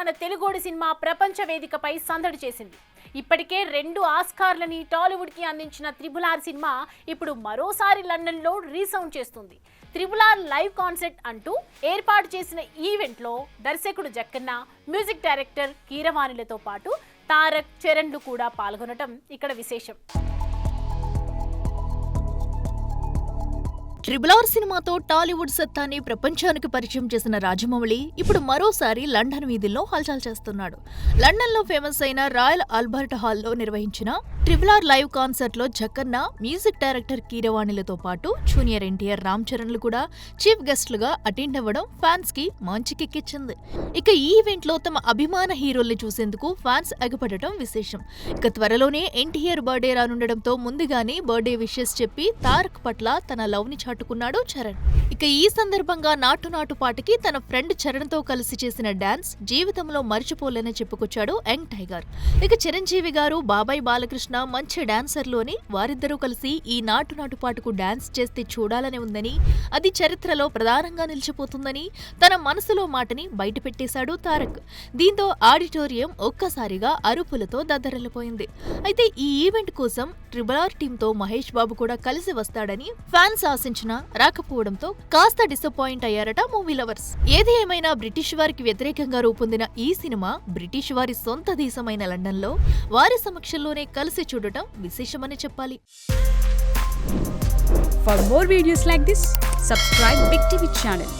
మన తెలుగోడి సినిమా ప్రపంచ వేదికపై సందడి చేసింది. ఇప్పటికే 2 ఆస్కార్లని టాలీవుడ్కి అందించిన త్రిబుల్ ఆర్ సినిమా ఇప్పుడు మరోసారి లండన్లో రీసౌండ్ చేస్తుంది. త్రిబుల్ ఆర్ లైవ్ కాన్సర్ట్ అంటూ ఏర్పాటు చేసిన ఈవెంట్లో దర్శకుడు జక్కన్న, మ్యూజిక్ డైరెక్టర్ కీరవాణిలతో పాటు తారక్, చరణ్లు కూడా పాల్గొనడం ఇక్కడ విశేషం. త్రిబుల్ ఆర్ సినిమాతో టాలీవుడ్ సత్తాని ప్రపంచానికి పరిచయం చేసిన రాజమౌళి ఇప్పుడు మరోసారి లండన్ వీధుల్లో హల్చల్ చేస్తున్నాడు. లండన్లో ఫేమస్ అయిన రాయల్ ఆల్బర్ట్ హాల్లో నిర్వహించిన త్రిబుల్ ఆర్ లైవ్ కాన్సర్ట్లో జక్కన్న, మ్యూజిక్ డైరెక్టర్ కీరవాణిలతో పాటు జూనియర్ ఎన్టీఆర్, రామ్ చరణ్లు కూడా చీఫ్ గెస్ట్లుగా అటెండ్ అవ్వడం ఫ్యాన్స్ కి మంచి కిక్కిచ్చింది. ఇక ఈ ఈవెంట్లో తమ అభిమాన హీరోల్ని చూసేందుకు ఫ్యాన్స్ ఎగపడటం విశేషం. ఇక త్వరలోనే ఎన్టీఆర్ బర్త్డే రానుండడంతో ముందుగానే బర్త్డే విషెస్ చెప్పి తారక్ పట్ల తన లవ్ ని చాటుకున్నాడు చరణ్. ఇక ఈ సందర్భంగా నాటు నాటు పాటకి తన ఫ్రెండ్ చరణ్ తో కలిసి చేసిన డాన్స్ జీవితంలో మర్చిపోలేని చెప్పుకొచ్చాడు యంగ్ టైగర్. ఇక చిరంజీవి గారు, బాబాయ్ బాలకృష్ణ మంచి డాన్సర్లు అని వారిద్దరూ కలిసి ఈ నాటు నాటు పాటకు డాన్స్ చేస్తే చూడాలని ఉందని, అది చరిత్రలో ప్రధానంగా నిలిచిపోతుందని తన మనసులో మాటని బయటపెట్టేశాడు తారక్. దీంతో ఆడిటోరియం ఒక్కసారిగా అరుపులతో దద్దరిల్లిపోయింది. అయితే ఈ ఈవెంట్ కోసం త్రిబుల్ ఆర్ టీంతో మహేష్ బాబు కూడా కలిసి వస్తాడని ఫ్యాన్స్ ఆశించినా రాకపోవడంతో కాస్త డిసప్పాయింట్ అయ్యారట మూవీ లవర్స్. ఏది ఏమైనా బ్రిటిష్ వారికి వ్యతిరేకంగా రూపొందిన ఈ సినిమా బ్రిటిష్ వారి సొంత దేశమైన లండన్లో వారి సమక్షంలోనే కలిసి చూడటం విశేషమని చెప్పాలి. For more videos like this, subscribe Big TV channel.